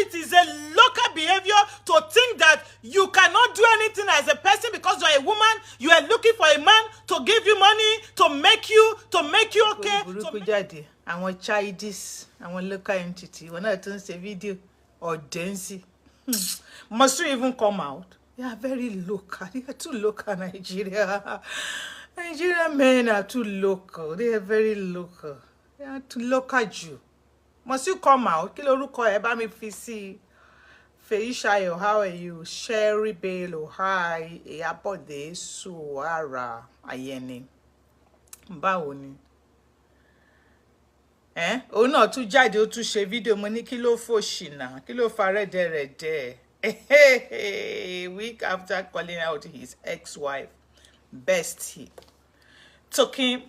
it is a local behavior to think that you cannot do anything as a person because you're a woman. You are looking for a man to give you money, to make you okay. Àwọn childish, àwọn local entity. We're not doing a video or dancing. Must you even come out? They are very local. They are too local, Nigeria. Nigerian men are too local. They are very local. They are too local Jew. Must you come out? Kí lorúkọ ẹ bá mi fi sí. Feishayo, how are you? Sherry Bello, hi. Eyabode Suara Ayeni. Báwo ni? Òun náà tún jáde ó tún ṣe fídíò mo ní kí ló fòṣìnà, kí ló fa rẹ́dẹ̀rẹ̀dẹ̀. Week after calling out his ex-wife, bestie, Toke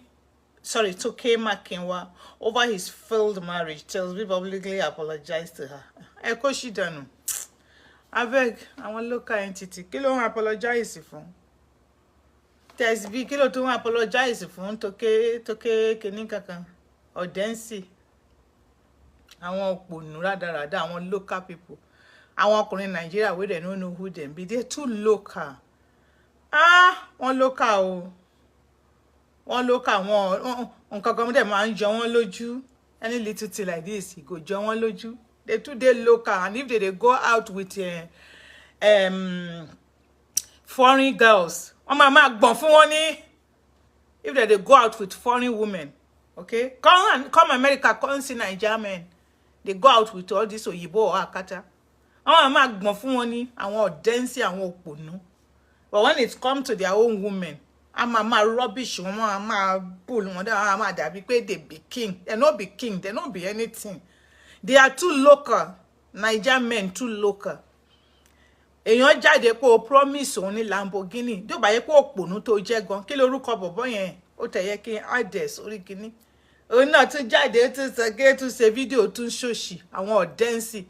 Makinwa, over his failed marriage, tells me publicly apologized to her. Eko she done. I beg, àwọn local entity. Kí ló ń apologize fún? Tesbi, kí ló tún apologize fún? Toke kìíní kankan. Audency. Àwọn òpònú rádaràda, àwọn local people. Àwọn ọkùnrin Nigeria wey they don't know who them be. They're too local. One local o. One local, one nǹkan kan dem máa ń jọ wọ́n lójú. Any little thing like this, he go jọ wọ́n lójú. They too dey local, and if they go out with foreign girls, máa gbọ̀n fún wọn ní. If they go out with foreign women, okay? Come America, come see Nigerian men. They go out with all this Oyibo or Akata. Máa gbọ̀n fún wọn ní àwọn ọ̀dẹ́nsì àwọn òpònú. But when it comes to their own women, máa rubbish wọn, máa pull wọn down, máa dàbí pé they be king. They not be king, they not be anything. They are too local. Nigerian men too local. Èèyàn jáde pé o promise òun ní Lamborghini. Tó bá yẹ pé òpònú tó jẹ́ gan. Kí lorúkọ bọ̀bọ́ yẹn? Ó tẹ̀ yẹ kí address orí kíní. Òun náà tún jáde tún sọ tún ṣe fídíò tún ṣòṣì àwọn ọ̀dẹ́nsì.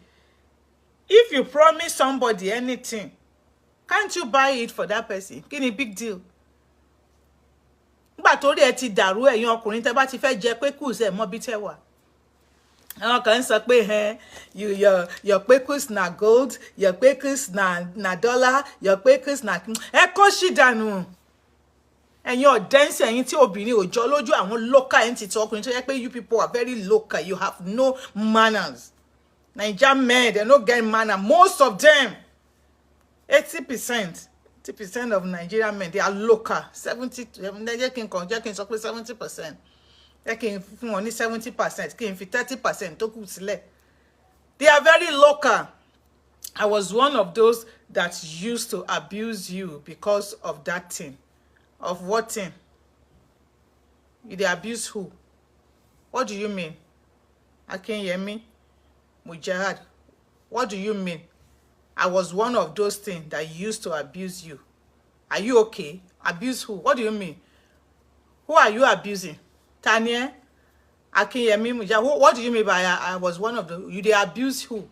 If you promise somebody anything, can't you buy it for that person? Kí ni big deal? Nígbà tó rí ẹ ti dàrú ẹ̀yin ọkùnrin tẹ́ bá ti fẹ́ jẹ pé kù ṣe mọ́ bí tẹ́ wà. Àwọn kan sọ pé your pekus na gold, your pekus na dollar, your pekus na ẹ kó ṣì dànù. Ẹ̀yin ọ̀dẹ́nsì ẹ̀yin tí obìnrin ò jọ lójú àwọn local entity ọkùnrin tó yẹ pé you people are very local, you have no manners. Nigerian men, they don't get manner. Most of them, 80% of Nigerian men, they are local. 70%. They can only 70%. Can 30%. They are very local. I was one of those that used to abuse you because of that thing. Of what thing? They abuse who? What do you mean? I can't hear me. Mujahid, what do you mean? I was one of those things that used to abuse you. Are you okay? Abuse who? What do you mean? Who are you abusing? Tanya? I can't hear me. Mujahid, what do you mean by I was one of the... You they abuse who?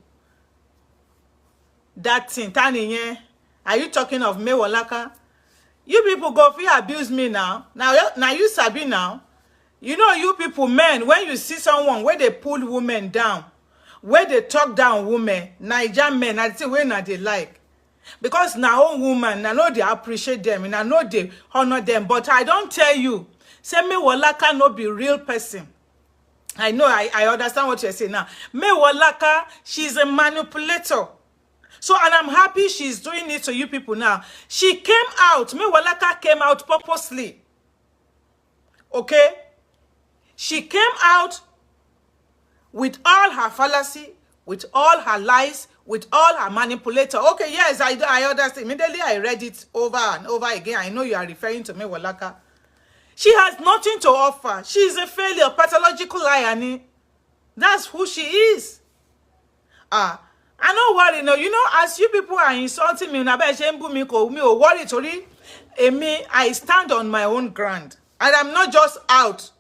That thing. Tanya, are you talking of me Walaka? You people go feel abuse me now. Now you sabi now. You know you people men, when you see someone where they pull women down, where they talk down women, Nigerian men, I say when they like. Because now own woman, I know they appreciate them and I know they honor them. But I don't tell you, say me Walaka no be real person. I know, I understand what you're saying now. Me Walaka, she's a manipulator. So, and I'm happy she's doing it to you people now. She came out, me Walaka came out purposely. Okay? She came out with all her fallacy, with all her lies, with all her manipulator. Okay, yes, I understand. Immediately I read it over and over again. I know you are referring to me, Walaka. She has nothing to offer. She is a failure, pathological liar. That's who she is. I know what, you know, as you people are insulting me, I stand on my own ground. And I'm not just out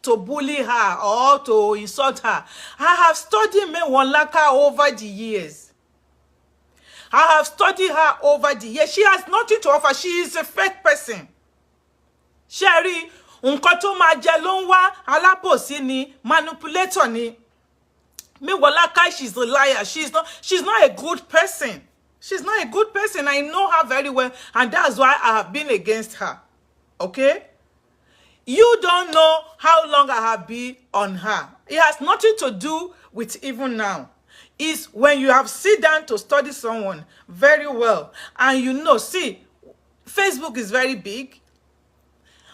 to bully her or to insult her. I have studied Walaka over the years. I have studied her over the years. She has nothing to offer. She is a fake person. Sherry, nǹkan tó máa jẹ ló ń wá, alábòsí ni, manipulator ni. Mewolaka, she's a liar. She's not a good person. She's not a good person. I know her very well, and that's why I have been against her. Okay? You don't know how long I have been on her. It has nothing to do with even now. It's when you have sit down to study someone very well, and you know, see, Facebook is very big,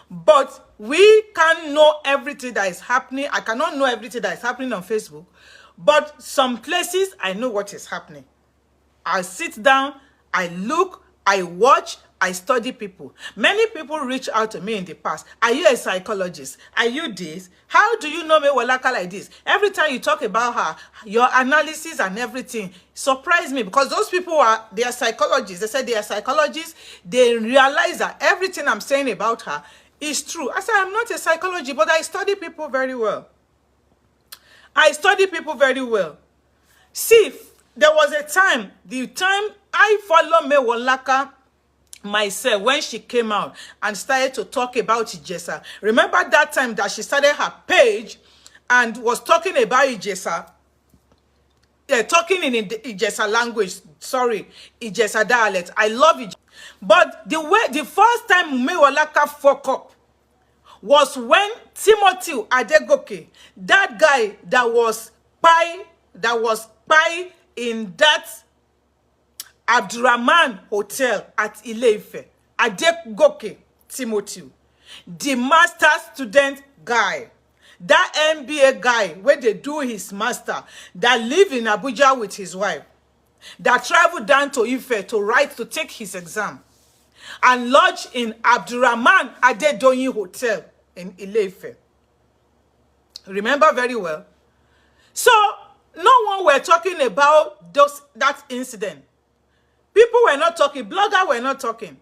but we can't know everything that is happening. I cannot know everything that is happening on Facebook, but some places I know what is happening. I sit down, I look, I watch, I study people. Many people reach out to me in the past. Are you a psychologist? Are you this? How do you know Mewolaka like this? Every time you talk about her, your analysis and everything surprise me, because those people they are psychologists. They said they are psychologists. They realize that everything I'm saying about her is true. I said, I'm not a psychologist, but I study people very well. I study people very well. See, there was a time, the time I followed Mewolaka myself when she came out and started to talk about Ijesa. Remember that time that she started her page and was talking about Ijesa? Yeah, talking in the Ijesa language. Sorry, Ijesa dialect. I love Ijesa. But the first time Mewolaka fuck up was when Timothy Adegoke, that guy that was spy in that Abdurrahman Hotel at Ile-Ife, Adegoke Timothy, the master student guy, that MBA guy where they do his master, that live in Abuja with his wife, that traveled down to Ife to take his exam, and lodged in Abdurrahman Adedoyin Hotel in Ile-Ife. Remember very well. So no one were talking about that incident. People were not talking. Bloggers were not talking.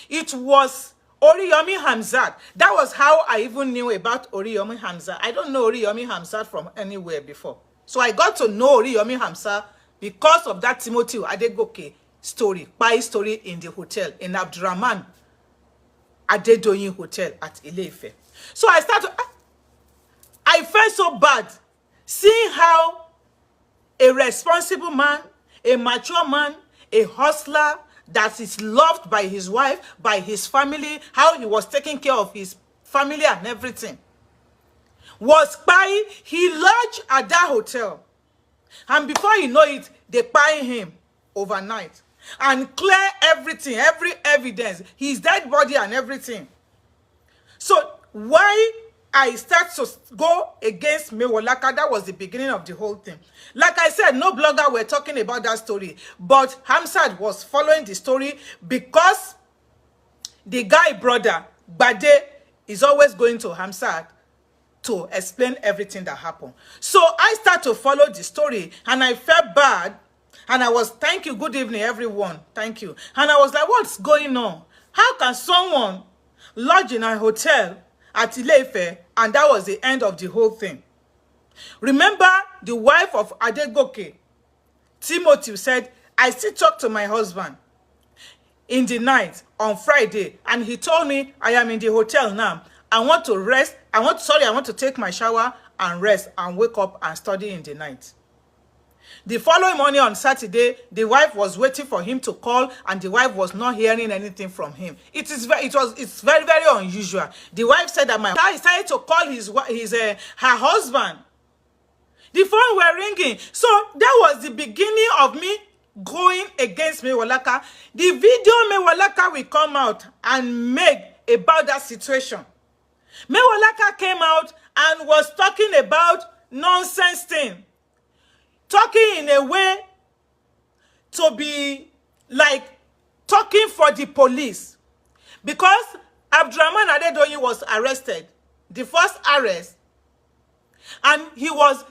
It was Oriyomi Hamzat. That was how I even knew about Oriyomi Hamzat. I don't know Oriyomi Hamzat from anywhere before. So I got to know Oriyomi Hamzat because of that Timothy Adegoke story, spy story in the hotel, in Abdurrahman Adedoyin Hotel at Ile-Ife. So I felt so bad seeing how a responsible man, a mature man, a hustler that is loved by his wife, by his family, how he was taking care of his family and everything, was spying. He lodged at that hotel. And before you know it, they spy him overnight and clear everything, every evidence, his dead body and everything. So why I start to go against Mewolaka, that was the beginning of the whole thing. Like I said, no blogger were talking about that story, but Hamzat was following the story because the guy brother, Bade, is always going to Hamzat to explain everything that happened. So I start to follow the story and I felt bad. And I was, thank you, good evening, everyone. Thank you. And I was like, what's going on? How can someone lodge in a hotel at Ile-Ife, and that was the end of the whole thing? Remember, the wife of Adegoke, Timothy, said, I still talk to my husband in the night on Friday, and he told me, I am in the hotel now. I want to rest. I want to take my shower and rest and wake up and study in the night. The following morning on Saturday, the wife was waiting for him to call, and the wife was not hearing anything from him. It's very, very unusual. The wife said that my guy decided to call her husband. The phone were ringing. So that was the beginning of me going against Mewolaka. The video Mewolaka will come out and make about that situation. Mewolaka came out and was talking about nonsense thing. Talking in a way to be like talking for the police. Because Abdurrahman Adedoyin was arrested. The first arrest. And he was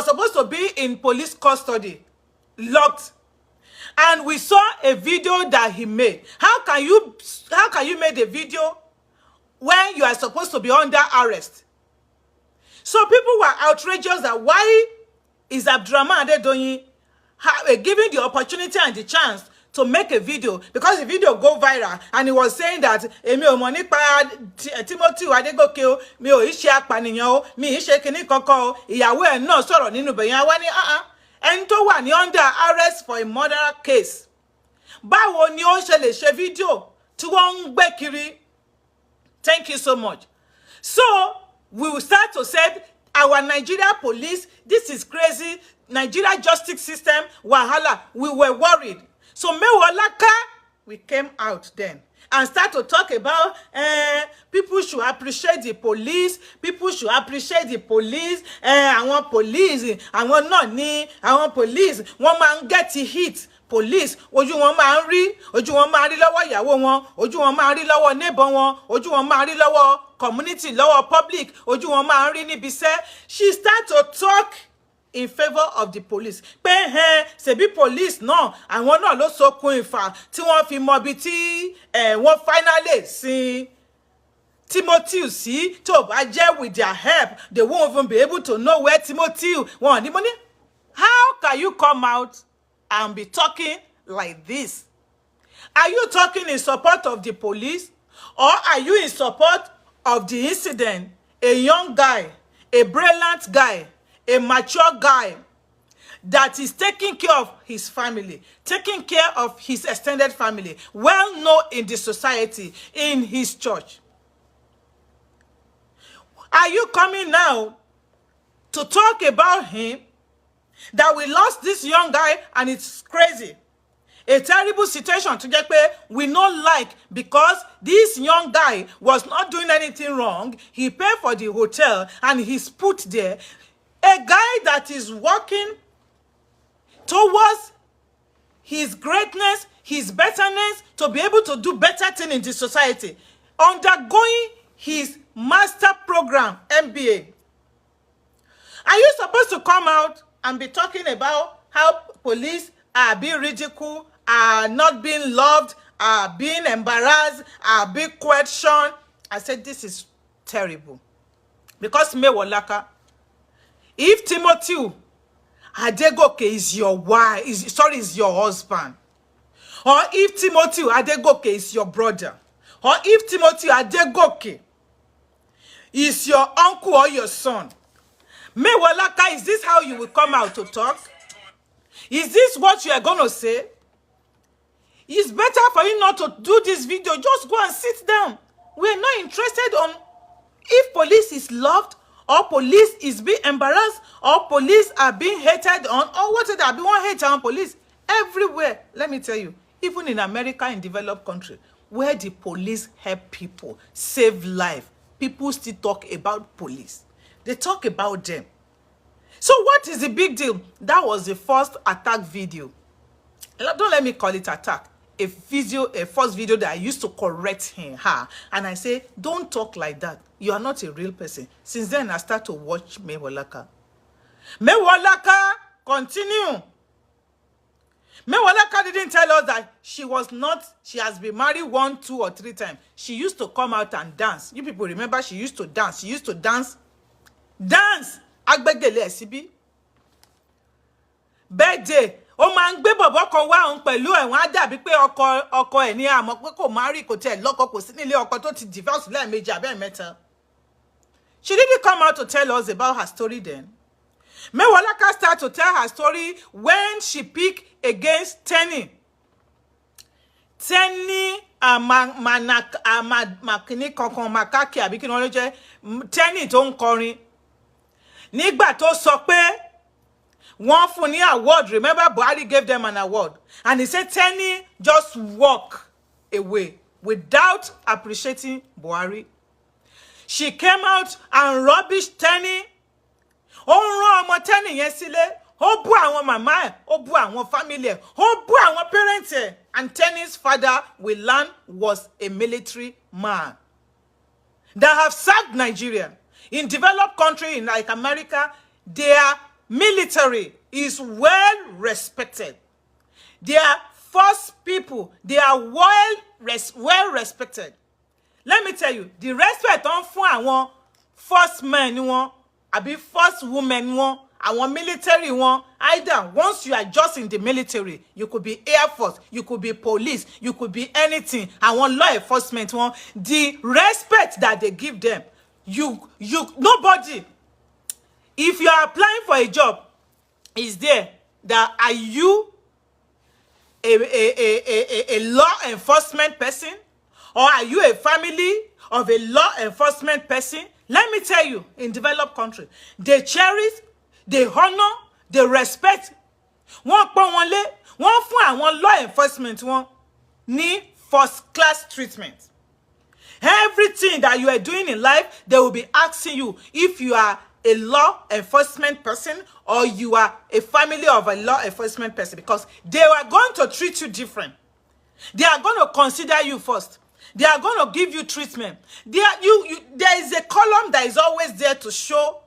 supposed to be in police custody. Locked. And we saw a video that he made. How can you make a video when you are supposed to be under arrest? So people were outrageous that why is Abdurrahman Adedoyin given the opportunity and the chance to make a video because the video go viral and he was saying that èmi ò mọ̀ nípa Timothy Adegoke o, mi ò ṣe apànìyàn o, mi ì ṣe kinní kankan o, ìyàwó ẹ̀ náà sọ̀rọ̀ nínú bẹ̀yẹn wá ní ẹni tó wà ní under arrest for a murder case. Báwo ni ó ṣe lè ṣe video tí wọ́n ń gbé kiri? Thank you so much. So we will start to say our Nigeria police, this is crazy. Nigeria justice system, wahala. We were worried. So Mewolaka, we came out then and start to talk about people should appreciate the police. People should appreciate the police. Àwọn police, àwọn náà ní àwọn police. One man get hit. Police, ojú wọn máa ń rí, ojú wọn máa rí lọ́wọ́ ìyàwó wọn, ojú wọn máa rí lọ́wọ́ neighbor wọn, ojú wọn máa rí lọ́wọ́ community, lọ́wọ́ public, ojú wọn máa ń rí níbi iṣẹ́. She start to talk in favor of the police. Pé ṣebí police náà, àwọn náà ló sokùn ìfà tí wọ́n fi mọ bí tí wọ́n finally sí Timothy sí tó bá jẹ́ with their help, they won't even be able to know where Timothy wọ́n ní money. How can you come out and be talking like this? Are you talking in support of the police or are you in support of the incident? A young guy, a brilliant guy, a mature guy that is taking care of his family, taking care of his extended family, well known in the society, in his church. Are you coming now to talk about him? That we lost this young guy and it's crazy. A terrible situation to get where we not like because this young guy was not doing anything wrong. He paid for the hotel and he's put there. A guy that is working towards his greatness, his betterness, to be able to do better things in the society, undergoing his master program, MBA. Are you supposed to come out and be talking about how police are being ridiculed, are not being loved, are being embarrassed, are being questioned? I said, this is terrible. Because Mewolaka, if Timothy Adegoke is your wife, is your husband, or if Timothy Adegoke is your brother, or if Timothy Adegoke is your uncle or your son, Mewolaka, is this how you will come out to talk? Is this what you are going to say? It's better for you not to do this video. Just go and sit down. We're not interested on if police is loved, or police is being embarrassed, or police are being hated on, or what they are being hated on police. Everywhere, let me tell you, even in America, in developed country, where the police help people, save life, people still talk about police. They talk about them. So what is the big deal? That was the first attack video. Don't let me call it attack. A first video that I used to correct her. And I say, don't talk like that. You are not a real person. Since then, I start to watch Mewolaka. Mewolaka, continue. Mewolaka didn't tell us that she has been married 1, 2, or 3 times. She used to come out and dance. You people remember she used to dance. She used to dance. Dance. Agbegele esibi. Birthday. O máa ń gbé bọ̀bọ́ kan wá òun pẹ̀lú ẹ̀ wọ́n á dàbí pé ọkọ ẹ̀ ní àmọ́ pé kò marry kò tẹ̀ lọ́kọ kò sí nílé ọkọ tó ti divorce lẹ́ẹ̀mejì abẹ́ẹ̀mẹ́ta. She didn't come out to tell us about her story then. Mewolaka started to tell her story when she picked against Tenny. Tenny makini kankan makaki àbí kí ni wọ́n ló jẹ́ Tenny tó ń kọrin. Nígbà tó sọ pé one funny award. Remember, Buhari gave them an award. And he said, Tenny just walk away without appreciating Buhari. She came out and rubbished Tenny. Ó rán ọmọ Tenny yẹn sílé. Ó bú àwọn màmá ẹ̀, ó bú àwọn family ẹ̀, ó bú àwọn parents ẹ̀. And Tenny's father, we learned, was a military man that have served Nigeria. In developed country, in like America, their military is well respected. They are first people. They are well respected. Let me tell you, the respect on fún àwọn first men wọn, àbí first women wọn, àwọn military one, either once you are just in the military, you could be Air Force, you could be police, you could be anything. Àwọn law enforcement one, the respect that they give them, nobody, if you are applying for a job, is there that are you a law enforcement person, or are you a family of a law enforcement person? Let me tell you, in developed country, they cherish, they honor, they respect. Wọ́n pọ́n wọn lé, wọ́n fún àwọn law enforcement wọn ní first class treatment. Everything that you are doing in life, they will be asking you if you are a law enforcement person or you are a family of a law enforcement person, because they are going to treat you different. They are going to consider you first. They are going to give you treatment. There is a column that is always there to show,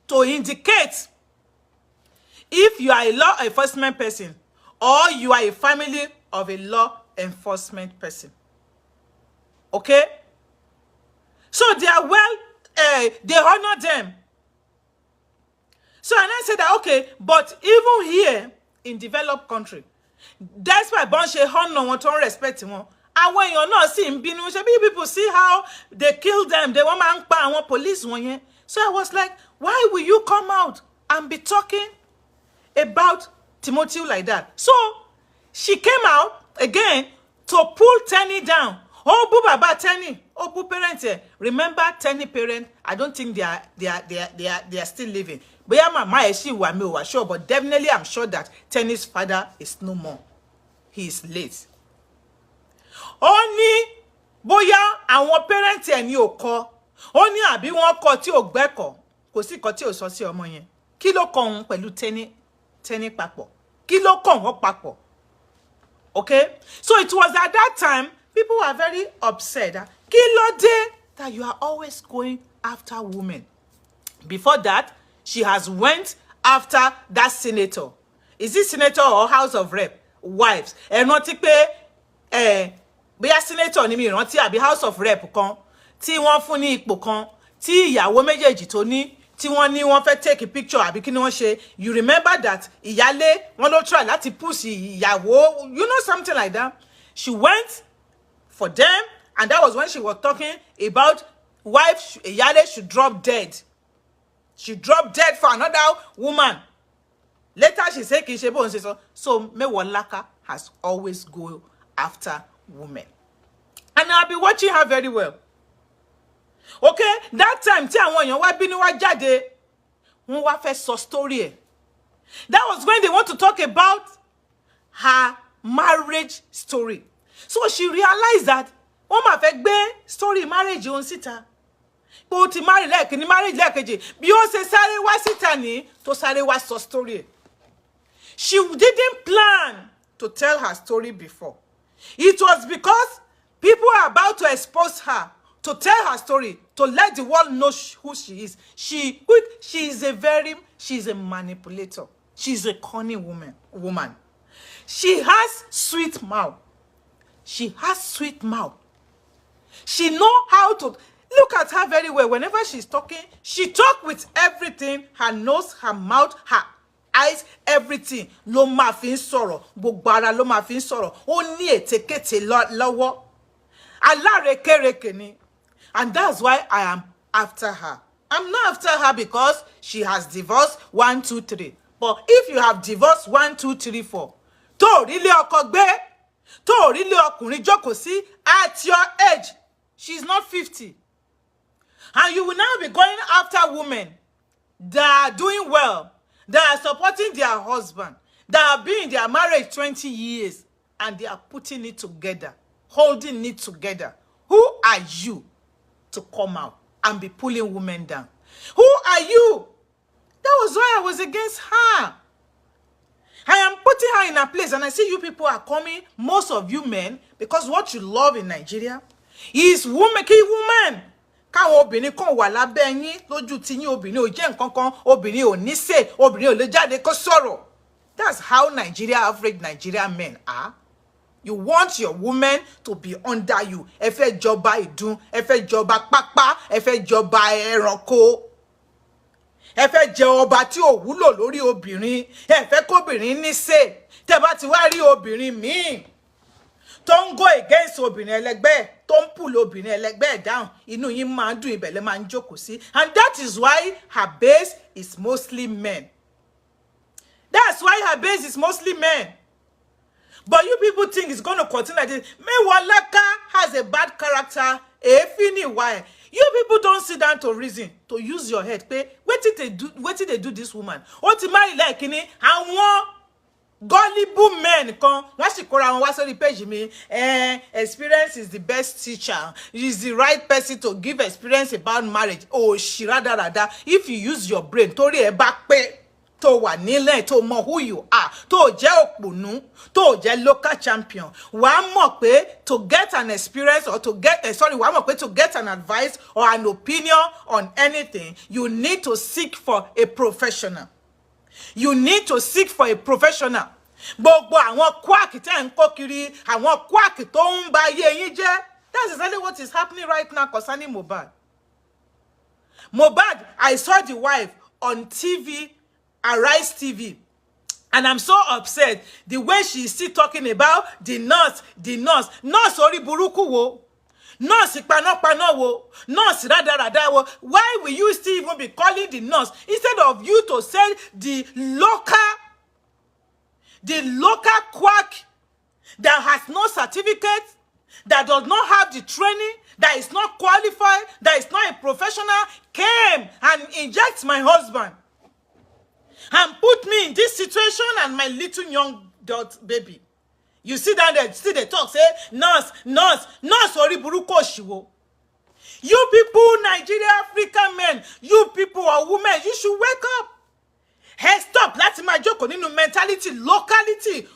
to indicate if you are a law enforcement person or you are a family of a law enforcement person. Okay? So they are they honor them. So and I said that, okay, but even here in developed country, that's why Bonche honor wọn tó respect wọn. Àwọn èèyàn náà sì ń bínú. People see how they kill them. They wọ́n máa ń pa àwọn police wọn yẹn. So I was like, why will you come out and be talking about Timothy like that? So she came out again to pull Tenny down. Oh, bu baba Tenny. Oh, bu parents. Remember Tenny parents? I don't think they are still living. But yeah, mama, she was sure, but definitely I'm sure that Tenny's father is no more. He is late. Ó ní bóyá àwọn parents ẹ̀ ní ò kọ́. Ó ní àbí wọ́n kọ́ tí ò gbẹ́kọ̀. Kò sí kọ́ tí ò sọ sí ọmọ yẹn. Kí ló kàn òun pẹ̀lú Tenny papọ̀? Kí ló kàn wọ́n papọ̀? Okay? So it was at that time, people were very upset. Kí ló dé that you are always going after women? Before that, she has went after that senator. Is it senator or House of Rep? Wives. Ẹ rántí pé bóyá senator ni mi rántí àbí House of Rep kan tí wọ́n fún ní ipò kan tí ìyàwó méjèèjì tó ní tí wọ́n ní wọ́n fẹ́ take a picture àbí kí ni wọ́n ṣe. You remember that ìyálé wọ́n ló try láti push ìyàwó, you know, something like that. She went for them, and that was when she was talking about wife ìyálé should drop dead. She dropped dead for another woman. Later she said kì í ṣe bóun ṣe sọ. So Mewolaka has always go after women. And I'll be watching her very well. Okay, that time tí àwọn èèyàn wá bínú wá jáde, wọ́n wá fẹ́ sọ story ẹ̀. That was when they want to talk about her marriage story. So she realized that wọ́n máa fẹ́ gbé story marriage òun síta. Pé ó ti marry lẹ́ẹ̀kejì, marriage lẹ́ẹ̀kejì. Bí ó ṣe sáré wá síta ní tó sáré wá sọ story ẹ̀. She didn't plan to tell her story before. It was because people are about to expose her, to tell her story, to let the world know who she is. She is a manipulator. She's a cunning woman. She has sweet mouth. She has sweet mouth. She know how to look at her very well. Whenever she's talking, she talk with everything. Her nose, her mouth, her eyes, everything. Ló máa fi ń sọ̀rọ̀, gbogbo ara ló máa fi ń sọ̀rọ̀. Ó ní ètekéte lọ́wọ́. Alárekereke ni. And that's why I am after her. I'm not after her because she has divorced 1, 2, 3. But if you have divorced 1, 2, 3, 4, tó rí lé ọkọ gbé, tó rí lé ọkùnrin jókòó sí, at your age, she's not 50. And you will now be going after women that are doing well, that are supporting their husband, that have been in their marriage 20 years, and they are putting it together, holding it together. Who are you to come out and be pulling women down? Who are you? That was why I was against her. I am putting her in a place, and I see you people are coming, most of you men, because what you love in Nigeria is women, key women. Káwọn obìnrin kan wà lábẹ́ yín lójú tí yín obìnrin ò jẹ́ nǹkan kan, obìnrin ò ní say, obìnrin ò lè jáde kó sọ̀rọ̀. That's how average Nigerian men are. You want your woman to be under you. Ẹ fẹ́ jọba ìdun, ẹ fẹ́ jọba pápá, ẹ fẹ́ jọba ẹranko. ẹ fẹ́ jẹ ọba tí ò wúlò lórí obìnrin ẹ fẹ́ kóbìnrin ní ṣe tẹ́ bá ti wá rí obìnrin míì tó ń go against obìnrin ẹlẹgbẹ́ tó ń pull obìnrin ẹlẹgbẹ́ down inú yín máa ń dùn ibẹ̀ lẹ máa ń jókòó sí and that is why her base is mostly men. That's why her base is mostly men. But you people think it's going to continue like this. Mewolaka has a bad character. Why? You people don't sit down to reason, to use your head. What did they do this woman? What to marry like any? I want gullible men come. Once you call what's on the page me? Experience is the best teacher. Is the right person to give experience about marriage. Oh, shirada. If you use your brain, tori e back pay. To wà nílẹ̀ tó mọ who you are tó jẹ́ òpònú tó jẹ́ local champion wàá mọ̀ pé to get an experience or to get wàá mọ̀ pé to get an advice or an opinion on anything you need to seek for a professional. You need to seek for a professional. Gbogbo àwọn quack tẹ́ ń kó kiri àwọn quack tó ń ba ayé yín jẹ́. That's exactly what is happening right now concerning Mohbad. Mohbad, I saw the wife on TV. Arise TV, and I'm so upset the way she is still talking about the nurse ori buruku wo, nurse pano wo, nurse rada wo. Why will you still even be calling the nurse instead of you to send the local quack that has no certificate, that does not have the training, that is not qualified, that is not a professional, came and inject my husband and put me in this situation and my little young baby. You sit down there, see they talk, say, nurse, ori buruko shiwo. You people, Nigeria, African men, you people are women, you should wake up. Hey, stop, that's my joke, nínú mentality, locality.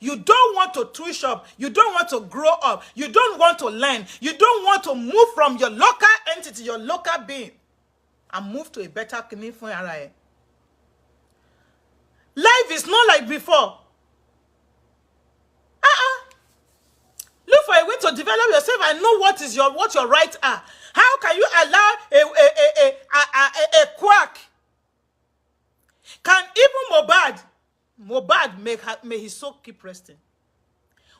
You don't want to twitch up, you don't want to grow up, you don't want to learn, you don't want to move from your local entity, your local being, and move to a better clinic for your life is not like before. Look for a way to develop yourself and know what your rights are. How can you allow a quack? Can even Mohbad may his soul keep resting?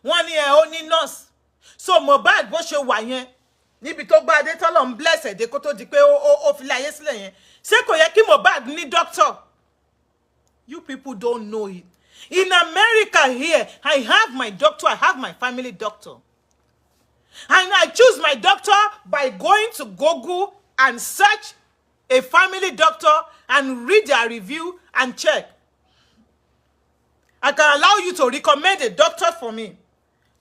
1 year only nurse. So Mohbad bó ṣe wà yẹn níbi tó gba adé tọ́lọ́run bless ẹ̀ dé kó tó di pé ó fi láyé sílẹ̀ yẹn. Ṣé kò yẹ kí Mohbad ní doctor? You people don't know it. In America here, I have my doctor, I have my family doctor. And I choose my doctor by going to Google and search a family doctor and read their review and check. I can allow you to recommend a doctor for me.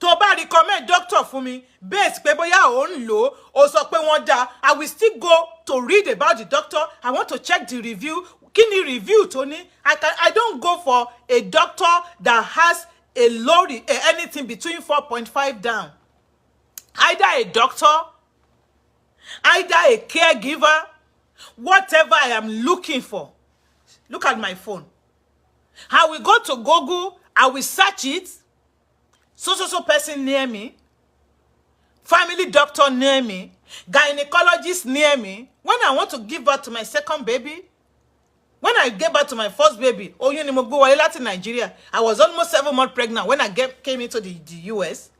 To recommend doctor for me, based pé bóyá ó ń lò ó sọ pé wọ́n dá, I will still go to read about the doctor. I want to check the review. Kini review, Tony? I don't go for a doctor that has a low anything between 4.5 down. Either a doctor, either a caregiver, whatever I am looking for. Look at my phone. I will go to Google, I will search it. So person near me, family doctor near me, gynecologist near me. When I want to give birth to my second baby, when I gave birth to my first baby, Ohun ni mo gbé wọlé láti Nigeria. I was almost 7 months pregnant when I came into the US.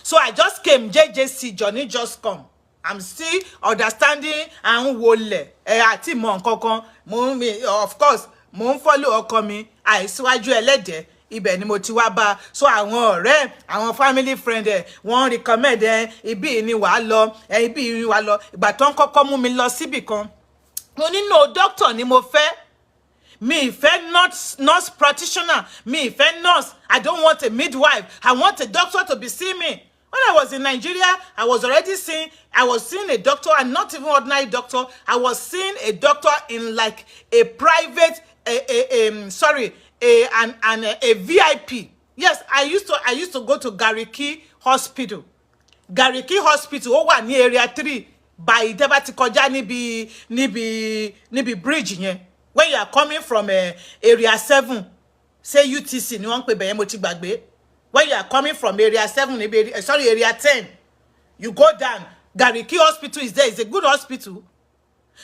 So I just came, JJC, Johnny just come. I'm still understanding and wole. Àti mọ nǹkankan. Of course, mo ń follow ọkọ mi. Àìsíwájú ẹlẹ́dẹ̀. Ibẹ̀ ni mo ti wá bá. So àwọn ọ̀rẹ́, àwọn family friend wọ́n recommend ibi ni wàá lọ, ibi ni wàá lọ. Ìgbà tó ń kọ́kọ́ mú mi lọ síbì kan. Mo ní no doctor ni mo fẹ́. Me fẹ́ nurse practitioner. Me fẹ́ nurse. I don't want a midwife. I want a doctor to be seeing me. When I was in Nigeria, I was seeing a doctor, and not even ordinary doctor. I was seeing a doctor in like a private, a VIP. Yes, I used to go to Gariki Hospital. Gariki Hospital, ó wà ní area 3 by Debati kọjá níbi bridge yẹn. When you are coming from area 7, say UTC ni wọ́n pè bẹ́ẹ̀ mo ti gbàgbé. When you are coming from area 7, area 10, you go down. Gariki Hospital is there. It's a good hospital.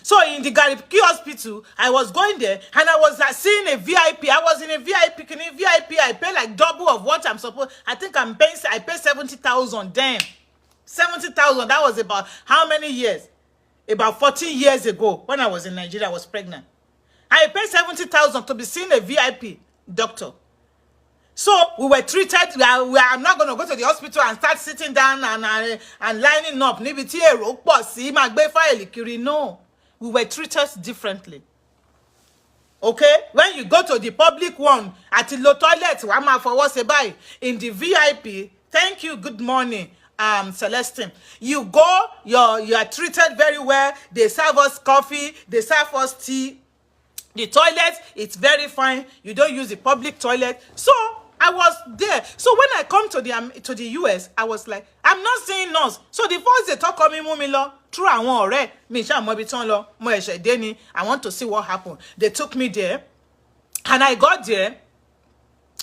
So in the Gariki hospital, I was going there and I was seeing a VIP. I was in a VIP. In a VIP, I pay like double of what I'm supposed. I think I pay 70,000 then. 70,000. That was about how many years? About 14 years ago when I was in Nigeria, I was pregnant. I paid 70,000 to be seeing a VIP doctor. So we were treated. I'm not going to go to the hospital and start sitting down and lining up. No. We were treated differently. Okay? When you go to the public one, at the toilet, in the VIP, thank you, good morning, Celestine. You go, you are treated very well. They serve us coffee, they serve us tea. The toilet, it's very fine. You don't use the public toilet. So I was there. So when I come to the US, I was like, I'm not seeing nurse. So the first they talk me mumilo through I want me I want to see what happened. They took me there, and I got there.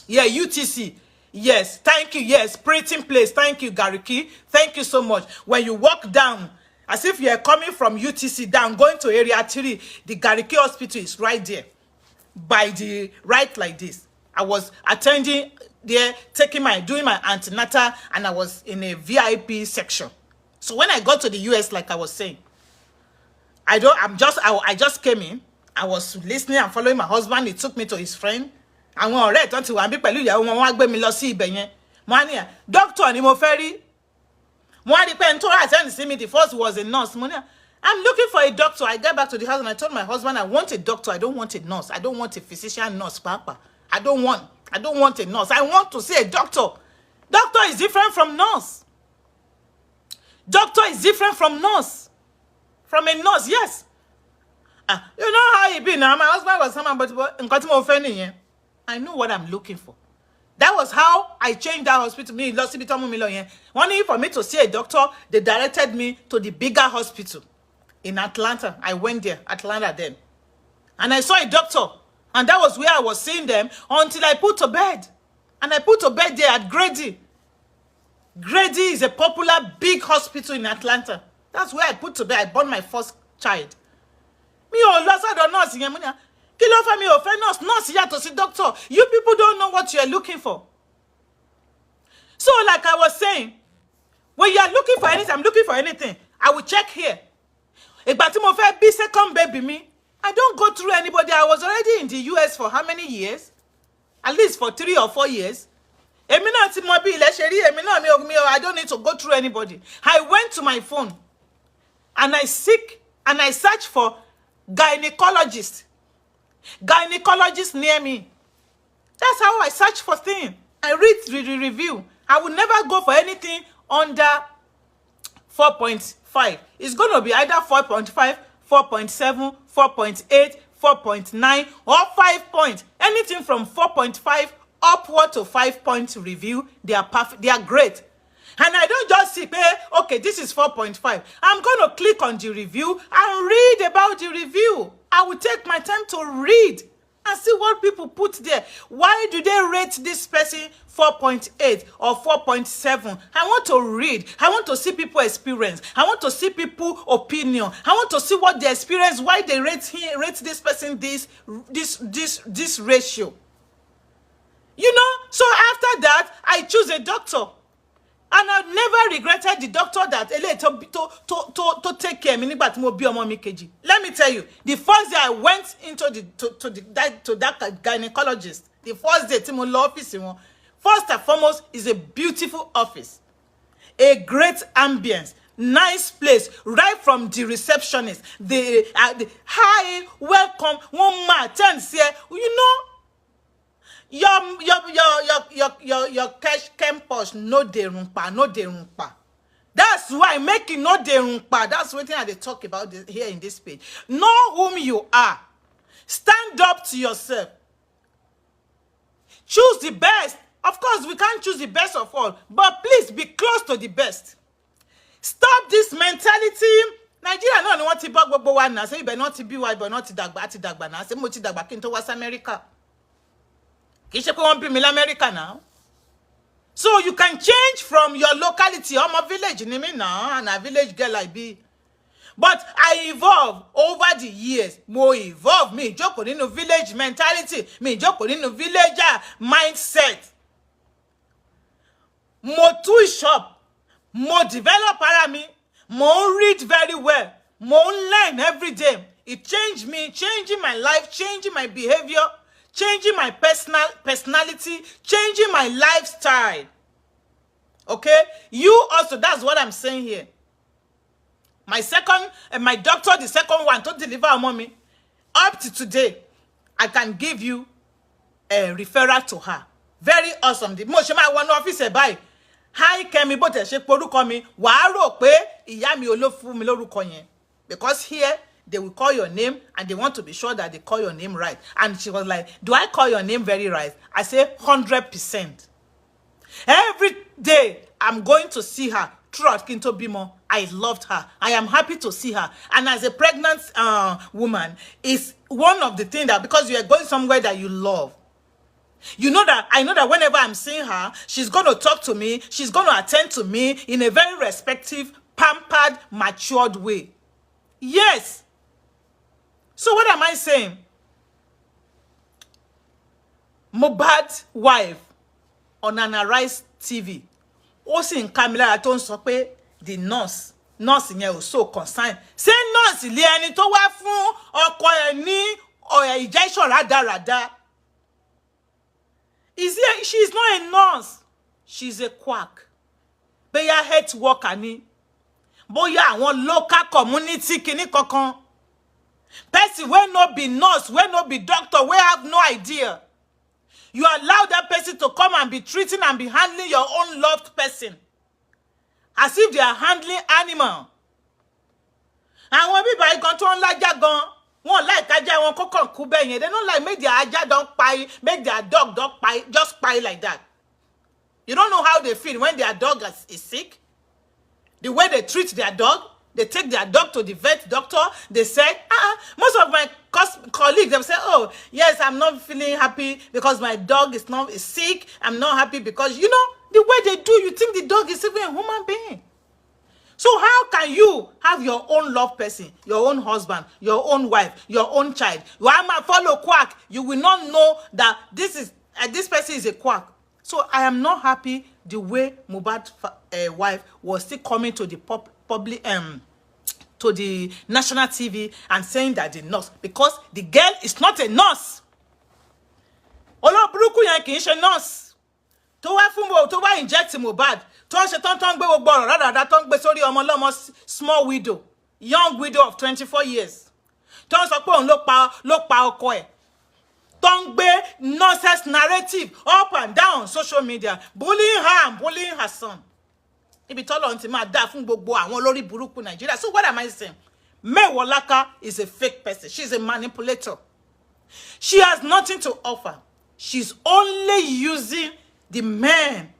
Yeah, UTC. Yes, thank you. Yes, printing place. Thank you, Gariki. Thank you so much. When you walk down, as if you are coming from UTC down, going to area 3, the Gariki hospital is right there, by the right like this. I was attending there, doing my antenatal, and I was in a VIP section. So when I got to the US, like I was saying, I just came in. I was listening and following my husband. He took me to his friend. I went already to one doctor ni mo fẹ́ rí. See me. The first was a nurse. I'm looking for a doctor. I get back to the house and I told my husband, I want a doctor. I don't want a nurse. I don't want a physician nurse, Papa. I don't want a nurse. I want to see a doctor. Doctor is different from nurse. Doctor is different from nurse. From a nurse, yes. You know how it be now. My husband was someone, but I know what I'm looking for. That was how I changed that hospital. One for me to see a doctor, they directed me to the bigger hospital in Atlanta. I went there, Atlanta then. And I saw a doctor. And that was where I was seeing them until I put to bed. And I put to bed there at Grady. Grady is a popular big hospital in Atlanta. That's where I put to bed. I born my first child. Nurse, doctor. You people don't know what you're looking for. So like I was saying, when you're looking for anything, I'm looking for anything, I will check here. Be second baby me. I don't go through anybody. I was already in the US for how many years? At least for 3 or 4 years. I don't need to go through anybody. I went to my phone and I search for gynecologist. Gynecologist near me. That's how I search for things. I read the review. I will never go for anything under 4.5. It's going to be either 4.5, 4.7, 4.8, 4.9, or 5 points. Anything from 4.5 upward to 5 points review, they are perfect. They are great. And I don't just say, okay, this is 4.5. I'm going to click on the review and read about the review. I will take my time to read and see what people put there. Why do they rate this person 4.8 or 4.7? I want to read. I want to see people experience. I want to see people opinion. I want to see what they experience, why they rate this person this ratio. You know, so after that, I choose a doctor. And I've never regretted the doctor that to take care of me. Let me tell you, the first day I went into that gynecologist, the first day office, first and foremost is a beautiful office, a great ambience, nice place, right from the receptionist, the hi, welcome, one man, you know. Your cash Porsh no derumpa. That's why making no derumpa. That's one thing I talk about here in this page. Know whom you are. Stand up to yourself. Choose the best. Of course, we can't choose the best of all, but please be close to the best. Stop this mentality. Nigeria no want to bug one now. Say you better not to be white, but not to dagba now. Say mo ti dagba kinto was America. America now. So you can change from your locality. I'm a village now, and a village girl I be. But I evolve over the years. Mo evolve. Me jókòó nínú village mentality. Me jókòó nínú villager mindset. Mo too shop. Mo develop ara mi. Mo read very well. Mo learn every day. It changed me, changing my life, changing my behavior, changing my personality, changing my lifestyle. Okay? You also, that's what I'm saying here. My doctor, the second one to deliver a mommy, up to today, I can give you a referral to her. Very awesome. The most my one office by hi Kemi bote she poruko mi wa rò pé ìyá mi ò lọ fún mi lórúkọ yẹn, because here they will call your name and they want to be sure that they call your name right. And she was like, do I call your name very right? I say 100%. Every day I'm going to see her throughout Kinto Bimo. I loved her. I am happy to see her. And as a pregnant woman, it's one of the things that, because you are going somewhere that you love, you know that, I know that whenever I'm seeing her, she's going to talk to me, she's going to attend to me in a very respectful, pampered, matured way. Yes. So what am I saying? Mohbad's wife on Arise TV. Also in Camila tó ń sọ pé the nurse yẹn ò so concerned. Say nurse ilé ẹni tó wá fún ọkọ ẹ̀ ní injection rádaràda. She's not a nurse. She's a quack. Bóyá health worker ni. Bóyá àwọn local community kini kankan. Person wey no be nurse, wey no be doctor, wey have no idea. You allow that person to come and be treating and be handling your own loved person as if they are handling animal. And when people are going to laja gan, wọ́n like aja wọn kọ́kọ́ kú bẹ́ẹ̀ yẹn. They don't like make their aja don't pie, make their dog don't pie, just pie like that. You don't know how they feel when their dog is sick. The way they treat their dog, they take their dog to the vet doctor. They say, most of my colleagues, they say, oh, yes, I'm not feeling happy because my dog is sick. I'm not happy because, you know, the way they do, you think the dog is even a human being. So how can you have your own loved person, your own husband, your own wife, your own child? You are my follow quack. You will not know that this person is a quack. So I am not happy the way Mohbad's wife was still coming to the public to the national TV and saying that the nurse, because the girl is not a nurse. Olóburúkú yẹn kì í ṣe nurse. Tó wá inject Mohbad. Tó ń ṣe tán gbé gbogbo ọ̀rọ̀ rádàrádà tó ń gbé sórí ọmọ lọ́mọ small widow, young widow of 24 years. Tó ń sọ pé òun ló pa ọkọ ẹ̀. Tó ń gbé nonsense narrative up and down social media, bullying her and bullying her son. Ibi tọ́lọ́run ti máa dá fún gbogbo àwọn olórí burúkú Nigeria. So what am I saying? Mewolaka is a fake person. She's a manipulator. She has nothing to offer. She's only using the man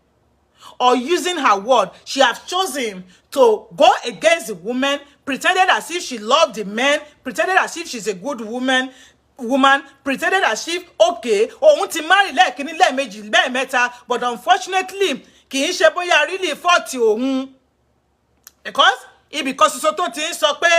or using her word. She has chosen to go against the woman, pretended as if she loved the man, pretended as if she's a good woman, pretended as if, okay, Ohun ti marry lẹ́ẹ̀kínní lẹ́ẹ̀mejì lẹ́ẹ̀mẹ́ta, but unfortunately, kì í ṣe bóyá really fault Ohun. Because so tó ti ń sọ pé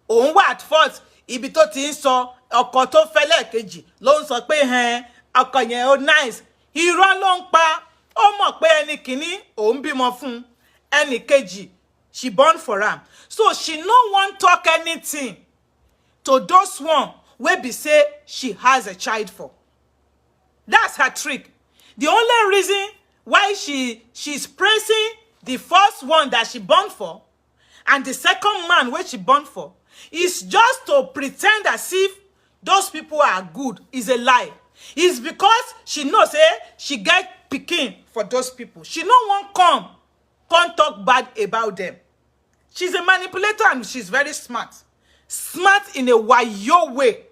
Ohun wà at fault, ibi tó ti ń sọ ọkọ tó fẹ́ lẹ́ẹ̀kejì ló ń sọ pé ọkọ yẹn ó nice. Irọ́ ló ń pa. Ó mọ̀ pé ẹni kìíní Ohun bímọ fún, ẹni kejì she born for am. So she no want talk anything to those one wey be say she has a child for. That's her trick. The only reason why she's praising the first one that she born for and the second man where she born for is just to pretend as if those people are good. Is a lie. It's because she knows she get pikin for those people. She no one come talk bad about them. She's a manipulator and she's very smart. Smart in a wayo way.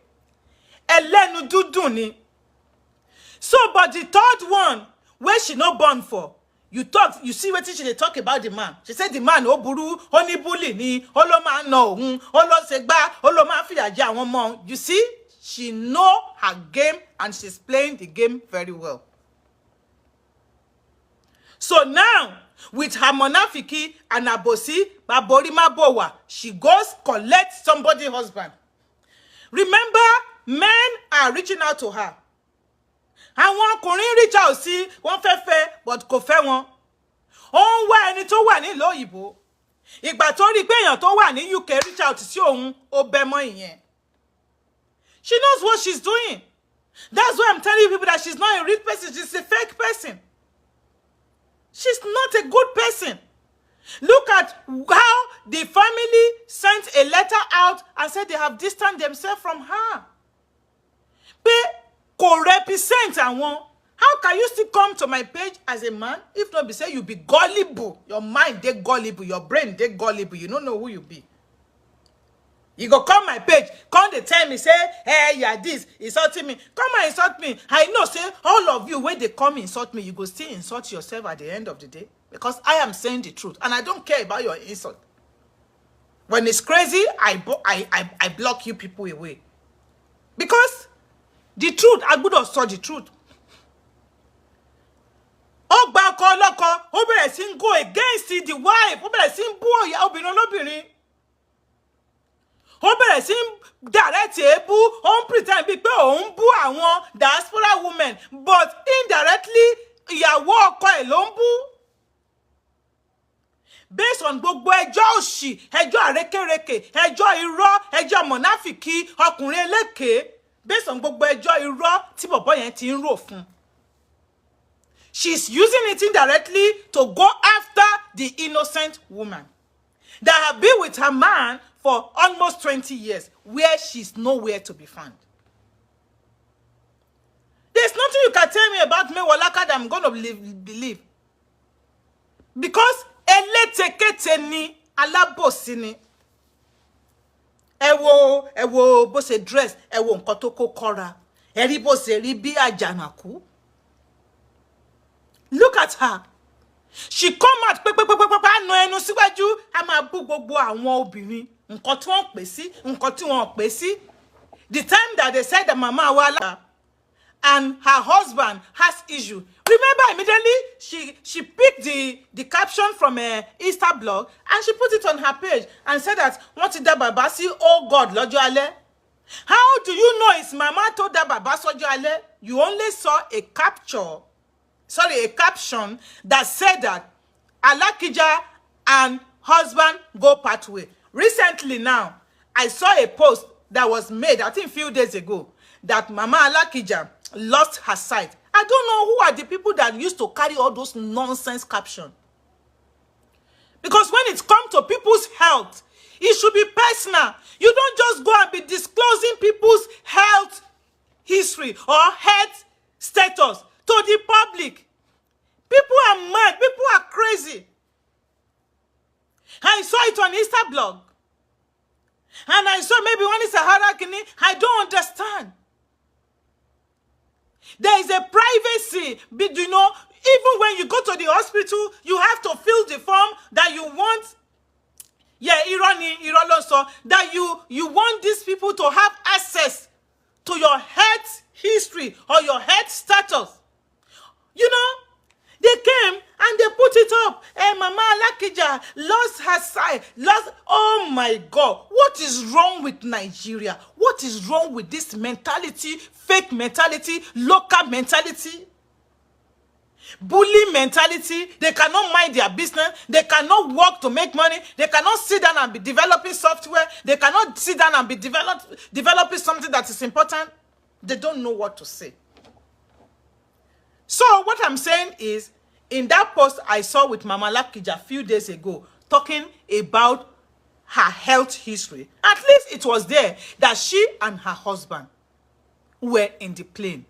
Elenu dúdú ni. So, but the third one, where she no born for, you see what she talk about the man. She said the man, ó burú, ó ní bully ni, ó ló máa ń nà òun, ó ló ṣe gbá, ó ló máa ń fìyà jẹ àwọn ọmọ. You see, she know her game and she's playing the game very well. So now, with her monafiki and abosi, babori mabowa, she goes collect somebody's husband. Remember, men are reaching out to her. Àwọn ọkùnrin reach out sí wọ́n fẹ́ but kò fẹ́ wọn. Ó ń wá ẹni tó wà ní ìlú òyìnbó. Ìgbà tó rí pé èèyàn tó wà ní UK reach out sí òun, ó bẹ́ mọ́ ìyẹn. She knows what she's doing. That's why I'm telling you people that she's not a real person. She's a fake person. She's not a good person. Look at how the family sent a letter out and said they have distanced themselves from her. But co represent àwọn. How can you still come to my page as a man if not be say you be gullible? Your mind they gullible, your brain they gullible. You don't know who you be. You go come my page, come they tell me, say, hey, yeah, this, insulting me. Come and insult me. I know, say, all of you, when they come insult me, you go still insult yourself at the end of the day. Because I am saying the truth. And I don't care about your insult. When it's crazy, I block you people away. Because the truth, I would have saw the truth. Oh, bako loko, obere sin go against the wife, obere sin boy, obìnrin olóbìnrin. Ó bẹ̀rẹ̀ sí direct ebu, ó pretend bí pé òun bú àwọn diaspora women, but indirectly ìyàwó ọkọ ẹ̀ ló ń bú. Based on gbogbo ẹjọ́ òṣì, ẹjọ́ àrékérekè, ẹjọ́ irọ́, ẹjọ́ mọ̀náfìkì, ọkùnrin eléke, based on gbogbo ẹjọ́ irọ́ tí bọ̀bọ́ yẹn ti ń rò fún. She's using it indirectly to go after the innocent woman that have been with her man for almost 20 years, where she's nowhere to be found. There's nothing you can tell me about Memor that I'm going to believe. Because eletekete ni, alábòsí ni. Ẹ wo bó ṣe dress, ẹ wo nǹkan tó kó kọ́ra. Ẹ rí bó ṣe rí bí àjànàkú. Look at her. She come out no ẹnu síwájú, a máa bú gbogbo àwọn obìnrin. Nǹkan tí wọ́n pè sí, nǹkan tí wọ́n pè sí. The time that they said that Mama Wala and her husband has issue. Remember immediately she picked the caption from a Easter blog and she put it on her page and said that wọ́n ti dá bàbá sí oh God lọ́jọ́ alẹ́. How do you know it's Mama told dá bàbá sọ́jọ́ alẹ́? You only saw a caption that said that Alakija and husband go part way. Recently now, I saw a post that was made, I think a few days ago, that Mama Alakija lost her sight. I don't know who are the people that used to carry all those nonsense captions. Because when it comes to people's health, it should be personal. You don't just go and be disclosing people's health history or health status to the public. People are mad. People are crazy. I saw it on Insta blog. And I saw maybe one is a hierarchy. I don't understand. There is a privacy. But you know, even when you go to the hospital, you have to fill the form that you want. Yeah, that you want these people to have access to your health history or your health status. You know, they came and they put it up. Hey, Mama Alakija lost her sight. Oh my God. What is wrong with Nigeria? What is wrong with this mentality, fake mentality, local mentality, bully mentality? They cannot mind their business. They cannot work to make money. They cannot sit down and be developing software. They cannot sit down and be developing something that is important. They don't know what to say. So what I'm saying is, in that post I saw with Mama Alakija a few days ago, talking about her health history, at least it was there that she and her husband were in the plane.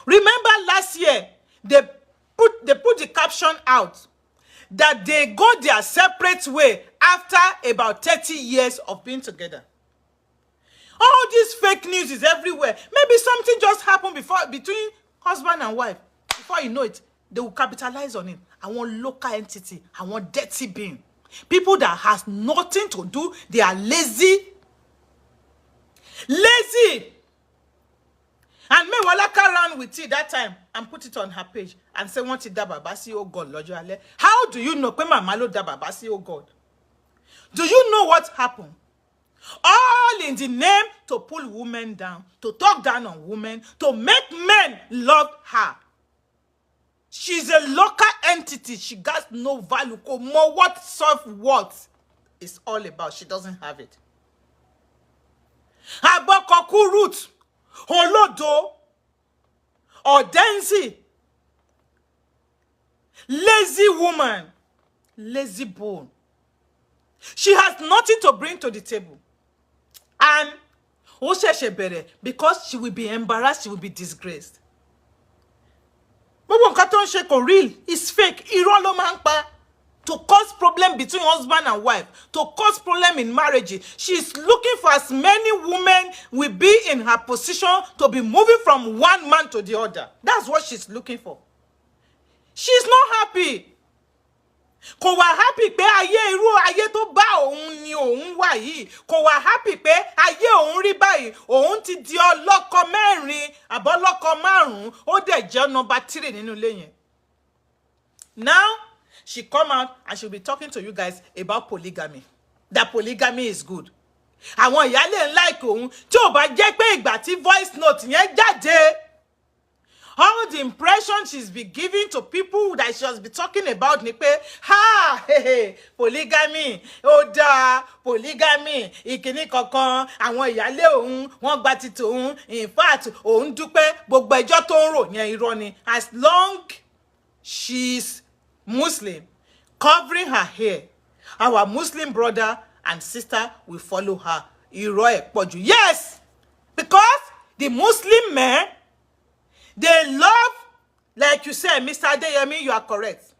Remember last year, they put the caption out that they go their separate way after about 30 years of being together. All this fake news is everywhere. Maybe something just happened between husband and wife. Before you know it, they will capitalize on it. I want local entity. I want dirty being. People that has nothing to do. They are lazy. Lazy. And Mewolaka ran with it that time and put it on her page and said, "Want it da baba si oh God, lọ́jọ́ alẹ́." How do you know pe mama lo da baba si oh God? Do you know what happened? All in the name to pull women down, to talk down on women, to make men love her. She's a local entity. She got no value. More what self-worth is all about. She doesn't have it. Abokoku root, Holodo, Odensi, lazy woman, lazy bone. She has nothing to bring to the table. And because she will be embarrassed, she will be disgraced. But when Katon Sheko real, it's fake. Irọ́ ló máa ń pa. To cause problem between husband and wife, to cause problem in marriage. She's looking for as many women will be in her position to be moving from one man to the other. That's what she's looking for. She's not happy. Kò wá happy pé ayé irú ayé tó bá òun ni òun wà yìí. Kò wá happy pé ayé òun rí báyìí. Òun ti di ọlọ́kọ mẹ́rin àbọ́lọ́kọ márùn-ún. Ó dẹ̀ jẹ́ number 3 nínú ilé yẹn. Now, she come out and she'll be talking to you guys about polygamy. That polygamy is good. Àwọn ìyálé ń like òun tí ò bá jẹ́ pé ìgbà tí voice note yẹn jáde. All the impression she's been giving to people that she has been talking about ni pé, polygamy, ó dáa, polygamy, ìkíní kankan, àwọn ìyálé òun, wọ́n gba ti tòun. In fact, òun dúpẹ́ gbogbo ẹjọ́ tó ń rò yẹn irọ́ ni. As long she's Muslim, covering her hair, our Muslim brother and sister will follow her. Irọ́ ẹ̀ pọ̀jù. Yes, because the Muslim men, they love, like you said, Mr. Adeyemi, you are correct.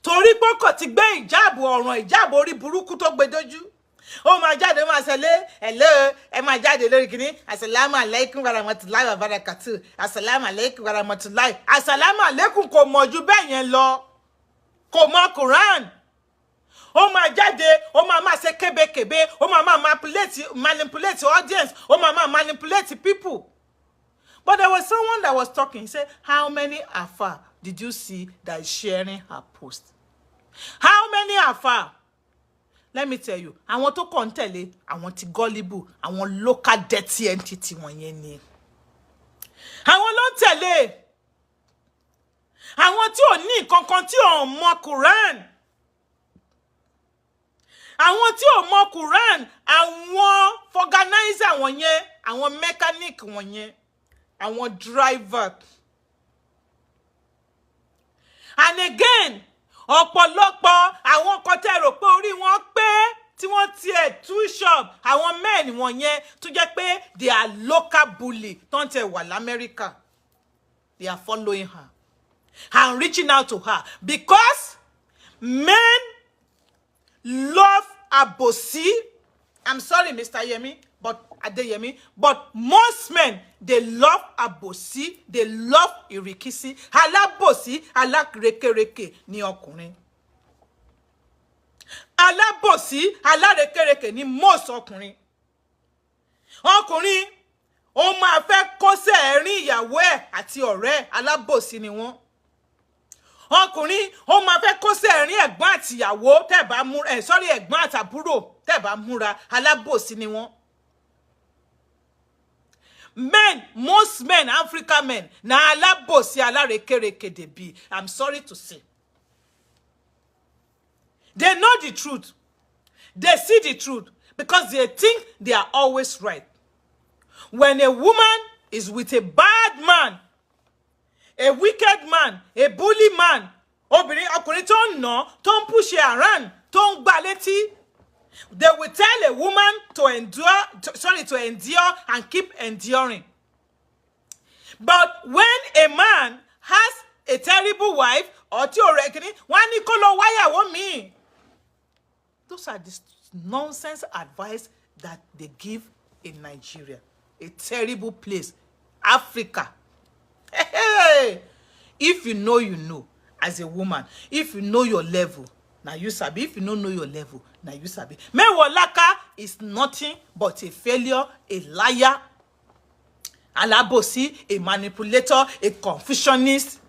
Torí pé kò ti gbé ìjáàbù ọ̀ràn ìjáàbù orí burúkú tó gbé dójú. Ó máa jáde máa ṣẹlẹ̀, hello, ẹ máa jáde lórí kíní. Assalamu alaikum warahmatullahi wabarakatuh. Assalamu alaikum warahmatullahi. Assalamu alaikum kò mọ̀ ju bẹ́ẹ̀ yẹn lọ. Kò mọ̀ Quran. Ó máa jáde, ó máa ṣe kébékébé, ó máa manipulate audience, ó máa manipulate people. But there was someone that was talking. He said, how many Afa did you see that is sharing her post? How many Afa? Let me tell you, àwọn tó kàn tẹ̀lé, àwọn tí gullible, àwọn local dirty entity wọ̀nyẹn ni. Àwọn ló ń tẹ̀lé. Àwọn tí ò ní nǹkankan tí ò mọ Quran. Àwọn tí ò mọ Quran, àwọn organizer wọ̀nyẹn, àwọn mechanic wọ̀nyẹn, àwọn driver. And again, ọ̀pọ̀lọpọ̀ àwọn kan tẹ́ rò pé orí wọn pé tí wọ́n tiẹ̀ two shop, àwọn men wọ̀nyẹn tó jẹ́ pé they are local bully tó ń tẹ̀ wà l'America. They are following her and reaching out to her because men love abosi. I'm sorry, Mr. Yemi, but Adeyemi, but most men, they love abosi, they love irikisi. Alabosi, alarekereke ni ọkùnrin. Alabosi, alarekereke ni most ọkùnrin. Ọkùnrin, ó máa fẹ́ kọ́sẹ̀ ẹ̀rín ìyàwó ẹ̀ àti ọ̀rẹ́, alábòsí ni wọ́n. Ọkùnrin, ó máa fẹ́ kọ́sẹ̀ ẹ̀rín ẹ̀gbọ́n àti ìyàwó tẹ́ bá múra, ẹ̀gbọ́n àtàbúrò tẹ́ bá múra, alábòsí ni wọ́n. Men, most men, African men, na alabosi alarekereke they be. I'm sorry to say. They know the truth. They see the truth because they think they are always right. When a woman is with a bad man, a wicked man, a bully man, ọkùnrin tó ń nà, tó ń push around, tó ń gbá létí, they will tell a woman to endure and keep enduring. But when a man has a terrible wife, or tí ó rẹ̀ kíní, wọ́n ní kó lọ wáyàwó míì. Those are the nonsense advice that they give in Nigeria. A terrible place. Africa. Hey, if you know, you know. As a woman, if you know your level, now you sabi. If you don't know your level, now you sabi. Mewolaka is nothing but a failure, a liar, Alábòsí, a manipulator, a confucianist.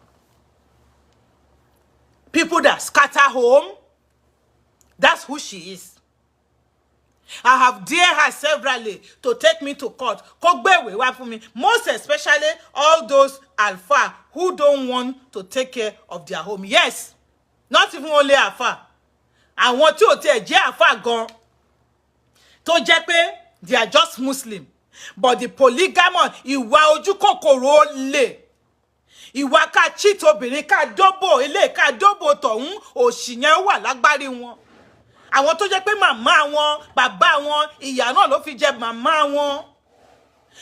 People that scatter home. That's who she is. I have dared her severally to take me to court. For me, most especially all those alpha who don't want to take care of their home. Yes, not even only alpha. I want you to take alpha gone. To jẹ́ pé they are just Muslim. But the polygamous, ìwà ojú kòkòrò lè. Ìwà ká cheat obìnrin ká dóbò ilé ká dóbò tọ̀hún òṣì yẹn wà lágbárí wọn. Àwọn tó jẹ́ pé màmá wọn, bàbá wọn, ìyá náà ló fi jẹ màmá wọn.